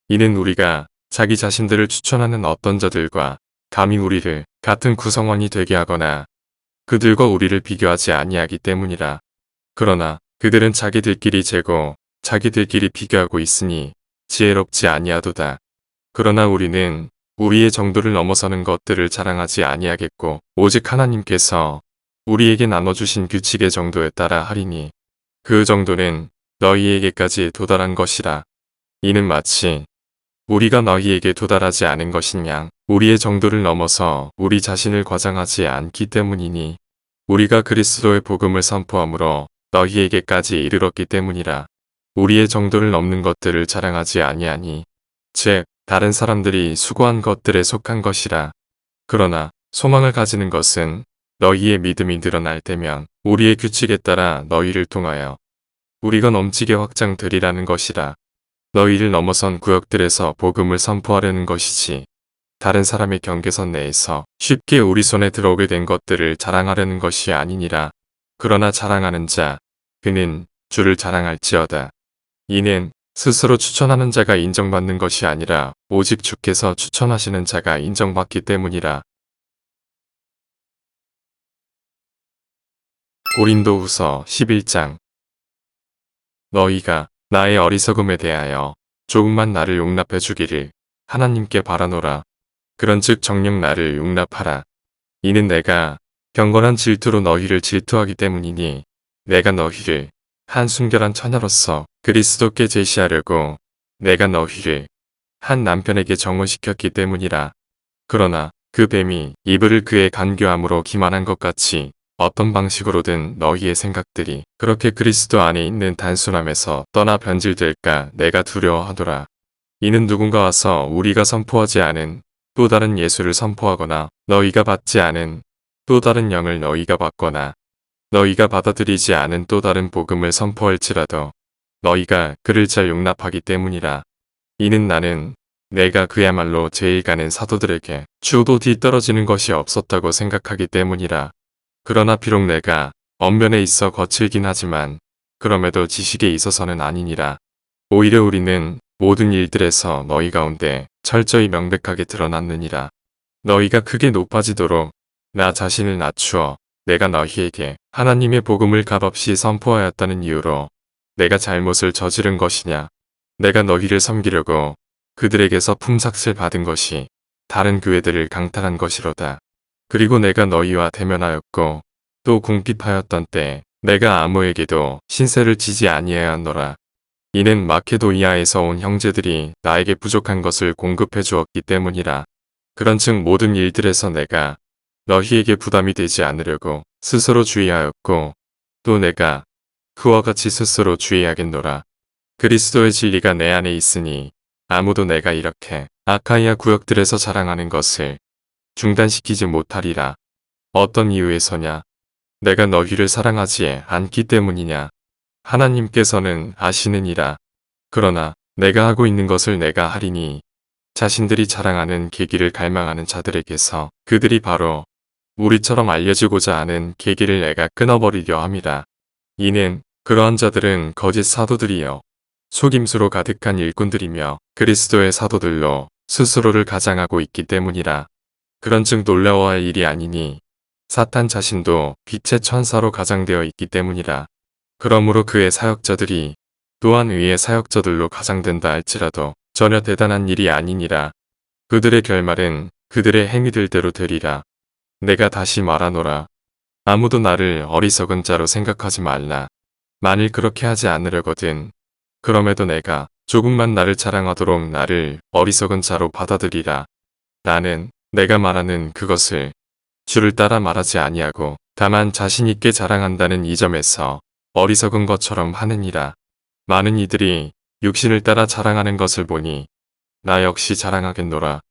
이는 우리가 자기 자신들을 추천하는 어떤 자들과 감히 우리를 같은 구성원이 되게 하거나 그들과 우리를 비교하지 아니하기 때문이라. 그러나 그들은 자기들끼리 재고 자기들끼리 비교하고 있으니 지혜롭지 아니하도다. 그러나 우리는 우리의 정도를 넘어서는 것들을 자랑하지 아니하겠고 오직 하나님께서 우리에게 나눠주신 규칙의 정도에 따라 하리니 그 정도는 너희에게까지 도달한 것이라. 이는 마치 우리가 너희에게 도달하지 않은 것이냐 우리의 정도를 넘어서 우리 자신을 과장하지 않기 때문이니 우리가 그리스도의 복음을 선포함으로 너희에게까지 이르렀기 때문이라. 우리의 정도를 넘는 것들을 자랑하지 아니하니 즉 다른 사람들이 수고한 것들에 속한 것이라. 그러나 소망을 가지는 것은 너희의 믿음이 늘어날 때면 우리의 규칙에 따라 너희를 통하여 우리가 넘치게 확장되리라는 것이라. 너희를 넘어선 구역들에서 복음을 선포하려는 것이지 다른 사람의 경계선 내에서 쉽게 우리 손에 들어오게 된 것들을 자랑하려는 것이 아니니라. 그러나 자랑하는 자 그는 주를 자랑할지어다. 이는 스스로 추천하는 자가 인정받는 것이 아니라 오직 주께서 추천하시는 자가 인정받기 때문이라. 고린도후서 11장. 너희가 나의 어리석음에 대하여 조금만 나를 용납해 주기를 하나님께 바라노라. 그런즉 정녕 나를 용납하라. 이는 내가 경건한 질투로 너희를 질투하기 때문이니 내가 너희를 한 순결한 처녀로서 그리스도께 제시하려고 내가 너희를 한 남편에게 정혼시켰기 때문이라. 그러나 그 뱀이 이브를 그의 간교함으로 기만한 것 같이 어떤 방식으로든 너희의 생각들이 그렇게 그리스도 안에 있는 단순함에서 떠나 변질될까 내가 두려워하노라. 이는 누군가 와서 우리가 선포하지 않은 또 다른 예수를 선포하거나 너희가 받지 않은 또 다른 영을 너희가 받거나 너희가 받아들이지 않은 또 다른 복음을 선포할지라도 너희가 그를 잘 용납하기 때문이라. 이는 나는 내가 그야말로 제일 가는 사도들에게 주도 뒤떨어지는 것이 없었다고 생각하기 때문이라. 그러나 비록 내가 언변에 있어 거칠긴 하지만 그럼에도 지식에 있어서는 아니니라. 오히려 우리는 모든 일들에서 너희 가운데 철저히 명백하게 드러났느니라. 너희가 크게 높아지도록 나 자신을 낮추어 내가 너희에게 하나님의 복음을 값없이 선포하였다는 이유로 내가 잘못을 저지른 것이냐. 내가 너희를 섬기려고 그들에게서 품삯을 받은 것이 다른 교회들을 강탈한 것이로다. 그리고 내가 너희와 대면하였고 또 궁핍하였던 때 내가 아무에게도 신세를 지지 아니하였노라. 이는 마케도니아에서 온 형제들이 나에게 부족한 것을 공급해 주었기 때문이라. 그런즉 모든 일들에서 내가 너희에게 부담이 되지 않으려고 스스로 주의하였고 또 내가 그와 같이 스스로 주의하겠노라. 그리스도의 진리가 내 안에 있으니 아무도 내가 이렇게 아카이아 구역들에서 자랑하는 것을 중단시키지 못하리라. 어떤 이유에서냐? 내가 너희를 사랑하지 않기 때문이냐? 하나님께서는 아시느니라. 그러나 내가 하고 있는 것을 내가 하리니 자신들이 자랑하는 계기를 갈망하는 자들에게서 그들이 바로 우리처럼 알려지고자 하는 계기를 내가 끊어버리려 함이라. 이는 그러한 자들은 거짓 사도들이요 속임수로 가득한 일꾼들이며 그리스도의 사도들로 스스로를 가장하고 있기 때문이라. 그런즉 놀라워할 일이 아니니 사탄 자신도 빛의 천사로 가장되어 있기 때문이라. 그러므로 그의 사역자들이 또한 의의 사역자들로 가장된다 할지라도 전혀 대단한 일이 아니니라. 그들의 결말은 그들의 행위들대로 되리라. 내가 다시 말하노라. 아무도 나를 어리석은 자로 생각하지 말라. 만일 그렇게 하지 않으려거든. 그럼에도 내가 조금만 나를 자랑하도록 나를 어리석은 자로 받아들이라. 나는 내가 말하는 그것을 주를 따라 말하지 아니하고 다만 자신 있게 자랑한다는 이 점에서 어리석은 것처럼 하느니라. 많은 이들이 육신을 따라 자랑하는 것을 보니 나 역시 자랑하겠노라.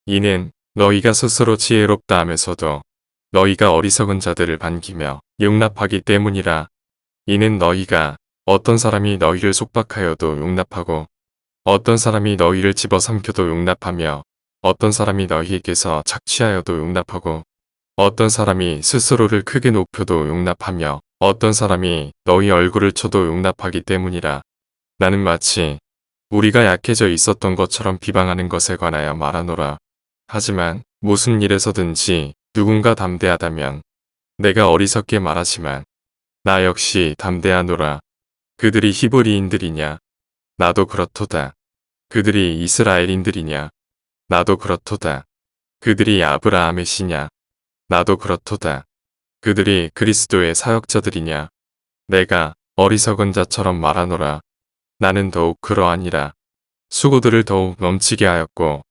이는 너희가 스스로 지혜롭다 하면서도 너희가 어리석은 자들을 반기며 용납하기 때문이라. 이는 너희가 어떤 사람이 너희를 속박하여도 용납하고 어떤 사람이 너희를 집어삼켜도 용납하며 어떤 사람이 너희에게서 착취하여도 용납하고 어떤 사람이 스스로를 크게 높여도 용납하며 어떤 사람이 너희 얼굴을 쳐도 용납하기 때문이라. 나는 마치 우리가 약해져 있었던 것처럼 비방하는 것에 관하여 말하노라. 하지만 무슨 일에서든지 누군가 담대하다면 내가 어리석게 말하지만 나 역시 담대하노라. 그들이 히브리인들이냐? 나도 그렇도다. 그들이 이스라엘인들이냐? 나도 그렇도다. 그들이 아브라함의 씨냐? 나도 그렇도다. 그들이 그리스도의 사역자들이냐? 내가 어리석은 자처럼 말하노라. 나는 더욱 그러하니라. 수고들을 더욱 넘치게 하였고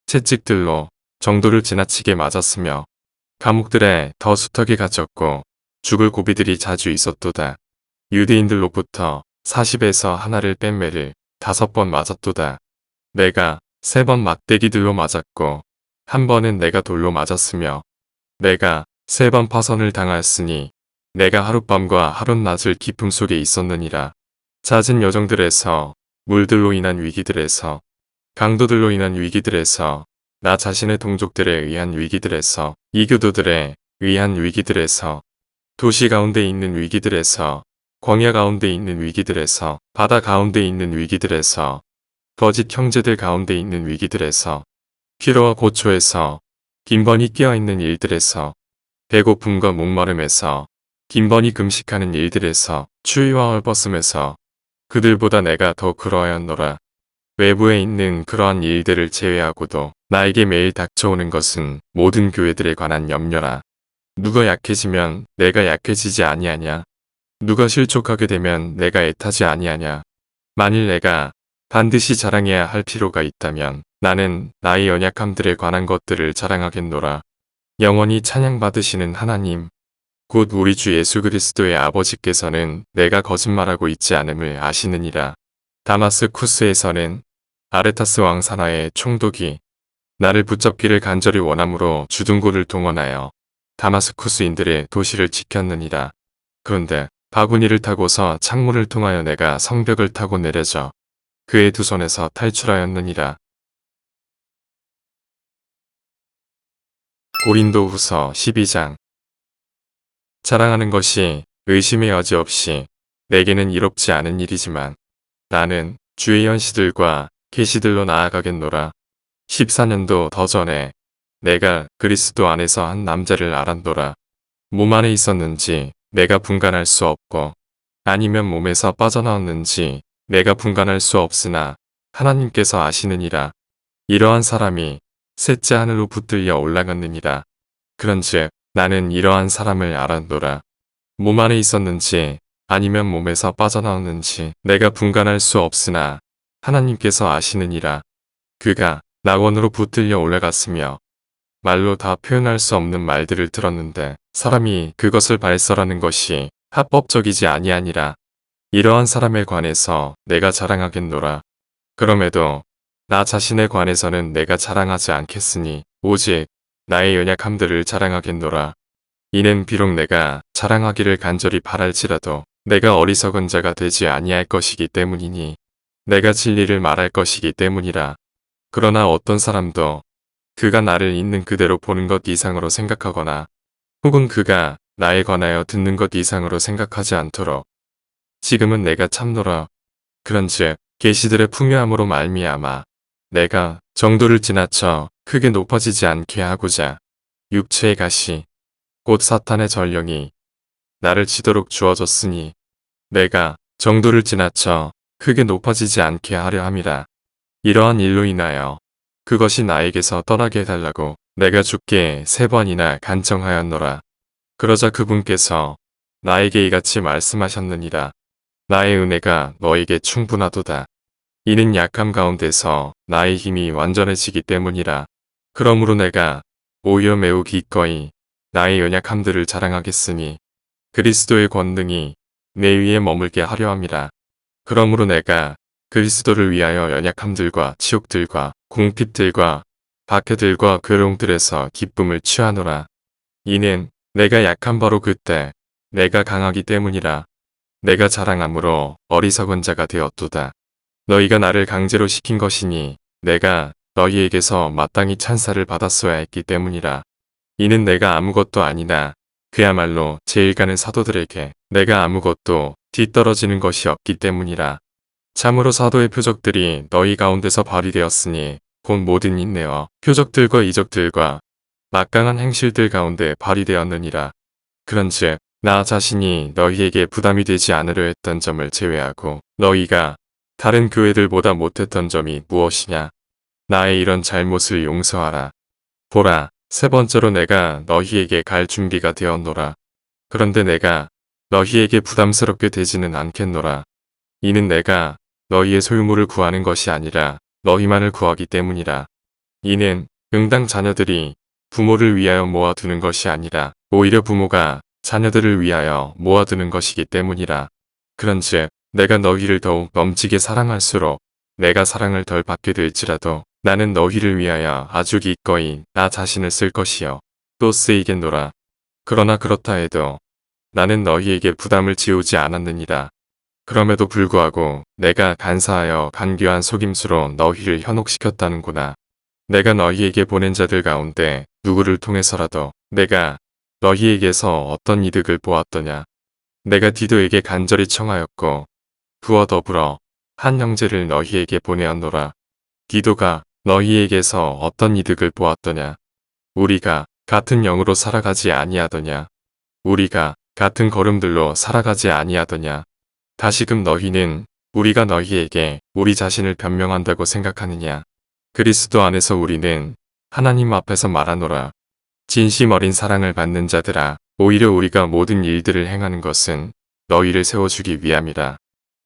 채찍들로 정도를 지나치게 맞았으며 감옥들에 더 숱하게 갇혔고 죽을 고비들이 자주 있었도다. 유대인들로부터 40에서 하나를 뺀 매를 5번 맞았도다. 내가 3번 막대기들로 맞았고 한 번은 내가 돌로 맞았으며 내가 3번 파선을 당하였으니 내가 하룻밤과 하룻낮을 기품 속에 있었느니라. 잦은 여정들에서 물들로 인한 위기들에서 강도들로 인한 위기들에서 나 자신의 동족들에 의한 위기들에서 이교도들에 의한 위기들에서 도시 가운데 있는 위기들에서 광야 가운데 있는 위기들에서 바다 가운데 있는 위기들에서 거짓 형제들 가운데 있는 위기들에서 피로와 고초에서 빈번히 끼어있는 일들에서 배고픔과 목마름에서 빈번히 금식하는 일들에서 추위와 헐벗음에서 그들보다 내가 더 그러하였노라. 외부에 있는 그러한 일들을 제외하고도 나에게 매일 닥쳐오는 것은 모든 교회들에 관한 염려라. 누가 약해지면 내가 약해지지 아니하냐? 누가 실족하게 되면 내가 애타지 아니하냐? 만일 내가 반드시 자랑해야 할 필요가 있다면 나는 나의 연약함들에 관한 것들을 자랑하겠노라. 영원히 찬양받으시는 하나님, 곧 우리 주 예수 그리스도의 아버지께서는 내가 거짓말하고 있지 않음을 아시느니라. 다마스쿠스에서는 아레타스 왕 산하의 총독이 나를 붙잡기를 간절히 원함으로 주둔구를 동원하여 다마스쿠스인들의 도시를 지켰느니라. 그런데 바구니를 타고서 창문을 통하여 내가 성벽을 타고 내려져 그의 두 손에서 탈출하였느니라. 고린도후서 12장. 자랑하는 것이 의심의 여지 없이 내게는 이롭지 않은 일이지만 나는 주의 현시들과 계시들로 나아가겠노라. 14년도 더 전에 내가 그리스도 안에서 한 남자를 알았노라. 몸 안에 있었는지 내가 분간할 수 없고 아니면 몸에서 빠져나왔는지 내가 분간할 수 없으나 하나님께서 아시느니라. 이러한 사람이 셋째 하늘로 붙들려 올라갔느니라. 그런즉 나는 이러한 사람을 알았노라. 몸 안에 있었는지 아니면 몸에서 빠져나왔는지 내가 분간할 수 없으나 하나님께서 아시느니라. 그가 낙원으로 붙들려 올라갔으며 말로 다 표현할 수 없는 말들을 들었는데 사람이 그것을 발설하는 것이 합법적이지 아니하니라. 이러한 사람에 관해서 내가 자랑하겠노라. 그럼에도 나 자신에 관해서는 내가 자랑하지 않겠으니 오직 나의 연약함들을 자랑하겠노라. 이는 비록 내가 자랑하기를 간절히 바랄지라도 내가 어리석은 자가 되지 아니할 것이기 때문이니 내가 진리를 말할 것이기 때문이라. 그러나 어떤 사람도 그가 나를 있는 그대로 보는 것 이상으로 생각하거나 혹은 그가 나에 관하여 듣는 것 이상으로 생각하지 않도록 지금은 내가 참노라. 그런즉 계시들의 풍요함으로 말미암아 내가 정도를 지나쳐 크게 높아지지 않게 하고자 육체의 가시 곧 사탄의 전령이 나를 치도록 주어졌으니 내가 정도를 지나쳐 크게 높아지지 않게 하려 함이라. 이러한 일로 인하여 그것이 나에게서 떠나게 해달라고 내가 주께 3번이나 간청하였노라. 그러자 그분께서 나에게 이같이 말씀하셨느니라. 나의 은혜가 너에게 충분하도다. 이는 약함 가운데서 나의 힘이 완전해지기 때문이라. 그러므로 내가 오히려 매우 기꺼이 나의 연약함들을 자랑하겠으니 그리스도의 권능이 내 위에 머물게 하려 함이라. 그러므로 내가 그리스도를 위하여 연약함들과 치욕들과 궁핍들과 박해들과 괴로움들에서 기쁨을 취하노라. 이는 내가 약한 바로 그때 내가 강하기 때문이라. 내가 자랑함으로 어리석은 자가 되었도다. 너희가 나를 강제로 시킨 것이니 내가 너희에게서 마땅히 찬사를 받았어야 했기 때문이라. 이는 내가 아무것도 아니나 그야말로 제일 가는 사도들에게 내가 아무것도 뒤떨어지는 것이 없기 때문이라. 참으로 사도의 표적들이 너희 가운데서 발휘되었으니 곧 모든 인내와 표적들과 이적들과 막강한 행실들 가운데 발휘되었느니라. 그런즉 나 자신이 너희에게 부담이 되지 않으려 했던 점을 제외하고 너희가 다른 교회들보다 못했던 점이 무엇이냐. 나의 이런 잘못을 용서하라. 보라, 3번째로 내가 너희에게 갈 준비가 되었노라. 그런데 내가 너희에게 부담스럽게 되지는 않겠노라. 이는 내가 너희의 소유물을 구하는 것이 아니라 너희만을 구하기 때문이라. 이는 응당 자녀들이 부모를 위하여 모아두는 것이 아니라 오히려 부모가 자녀들을 위하여 모아두는 것이기 때문이라. 그런즉 내가 너희를 더욱 넘치게 사랑할수록 내가 사랑을 덜 받게 될지라도 나는 너희를 위하여 아주 기꺼이 나 자신을 쓸 것이요 또 쓰이겠노라. 그러나 그렇다 해도 나는 너희에게 부담을 지우지 않았느니라. 그럼에도 불구하고 내가 간사하여 간교한 속임수로 너희를 현혹시켰다는구나. 내가 너희에게 보낸 자들 가운데 누구를 통해서라도 내가 너희에게서 어떤 이득을 보았더냐. 내가 디도에게 간절히 청하였고 그와 더불어 한 형제를 너희에게 보내었노라. 디도가 너희에게서 어떤 이득을 보았더냐. 우리가 같은 영으로 살아가지 아니하더냐. 우리가 같은 걸음들로 살아가지 아니하더냐. 다시금 너희는 우리가 너희에게 우리 자신을 변명한다고 생각하느냐. 그리스도 안에서 우리는 하나님 앞에서 말하노라. 진심 어린 사랑을 받는 자들아, 오히려 우리가 모든 일들을 행하는 것은 너희를 세워주기 위함이라.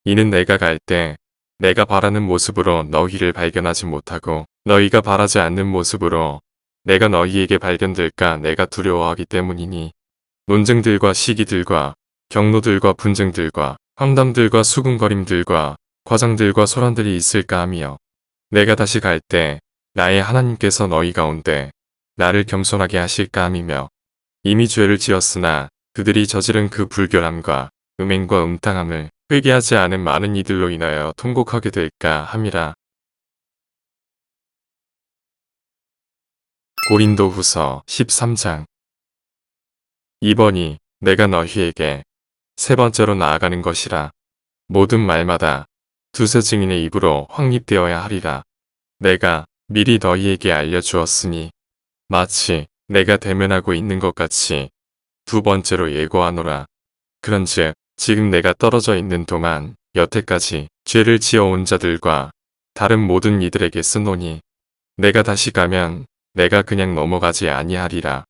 이는 내가 갈 때 내가 바라는 모습으로 너희를 발견하지 못하고 너희가 바라지 않는 모습으로 내가 너희에게 발견될까 내가 두려워하기 때문이니 논쟁들과 시기들과 경로들과 분쟁들과 황담들과 수군거림들과 과장들과 소란들이 있을까 하며 내가 다시 갈 때 나의 하나님께서 너희 가운데 나를 겸손하게 하실까 함이며 이미 죄를 지었으나 그들이 저지른 그 불결함과 음행과 음탕함을 회개하지 않은 많은 이들로 인하여 통곡하게 될까 함이라. 고린도후서 13장 2번이 내가 너희에게 3번째로 나아가는 것이라. 모든 말마다 두세 증인의 입으로 확립되어야 하리라. 내가 미리 너희에게 알려주었으니 마치 내가 대면하고 있는 것 같이 2번째로 예고하노라. 그런즉 지금 내가 떨어져 있는 동안 여태까지 죄를 지어온 자들과 다른 모든 이들에게 쓰노니 내가 다시 가면 내가 그냥 넘어가지 아니하리라.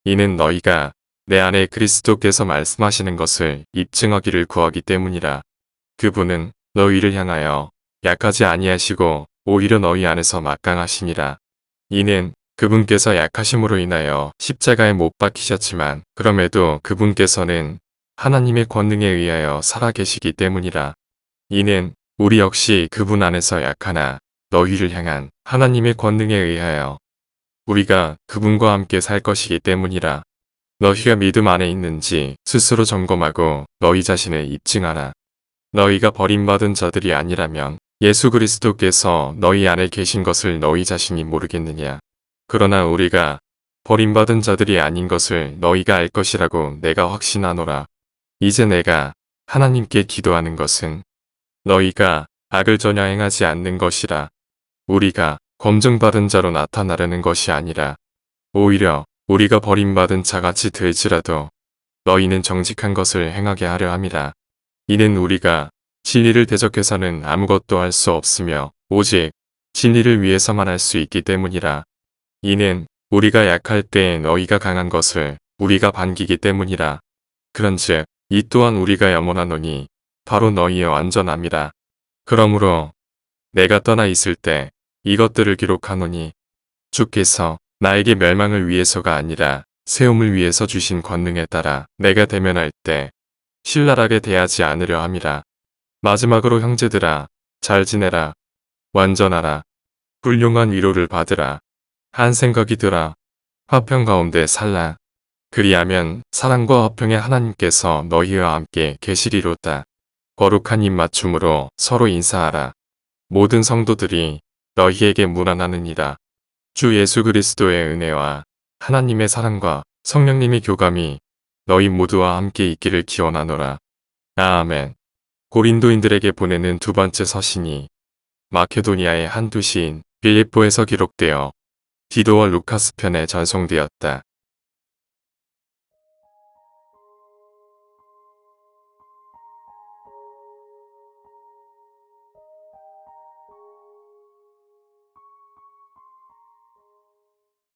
이는 너희가 내 안에 그리스도께서 말씀하시는 것을 입증하기를 구하기 때문이라. 그분은 너희를 향하여 약하지 아니하시고 오히려 너희 안에서 막강하시니라. 이는 그분께서 약하심으로 인하여 십자가에 못 박히셨지만 그럼에도 그분께서는 하나님의 권능에 의하여 살아계시기 때문이라. 이는 우리 역시 그분 안에서 약하나 너희를 향한 하나님의 권능에 의하여 우리가 그분과 함께 살 것이기 때문이라. 너희가 믿음 안에 있는지 스스로 점검하고 너희 자신을 입증하라. 너희가 버림받은 자들이 아니라면 예수 그리스도께서 너희 안에 계신 것을 너희 자신이 모르겠느냐. 그러나 우리가 버림받은 자들이 아닌 것을 너희가 알 것이라고 내가 확신하노라. 이제 내가 하나님께 기도하는 것은 너희가 악을 전혀 행하지 않는 것이라. 우리가 검증받은 자로 나타나려는 것이 아니라 오히려 우리가 버림받은 자같이 될지라도 너희는 정직한 것을 행하게 하려 함이라. 이는 우리가 진리를 대적해서는 아무것도 할 수 없으며 오직 진리를 위해서만 할 수 있기 때문이라. 이는 우리가 약할 때에 너희가 강한 것을 우리가 반기기 때문이라. 그런즉 이 또한 우리가 염원하노니 바로 너희의 완전함이라. 그러므로 내가 떠나 있을 때 이것들을 기록하노니 주께서 나에게 멸망을 위해서가 아니라 세움을 위해서 주신 권능에 따라 내가 대면할 때 신랄하게 대하지 않으려 함이라. 마지막으로 형제들아, 잘 지내라. 완전하라. 훌륭한 위로를 받으라. 한 생각이 들어 화평 가운데 살라. 그리하면 사랑과 화평의 하나님께서 너희와 함께 계시리로다. 거룩한 입맞춤으로 서로 인사하라. 모든 성도들이 너희에게 문안하느니라. 주 예수 그리스도의 은혜와 하나님의 사랑과 성령님의 교감이 너희 모두와 함께 있기를 기원하노라. 아멘. 고린도인들에게 보내는 두 번째 서신이 마케도니아의 한 도시인 빌립보에서 기록되어 디도와 루카스 편에 전송되었다.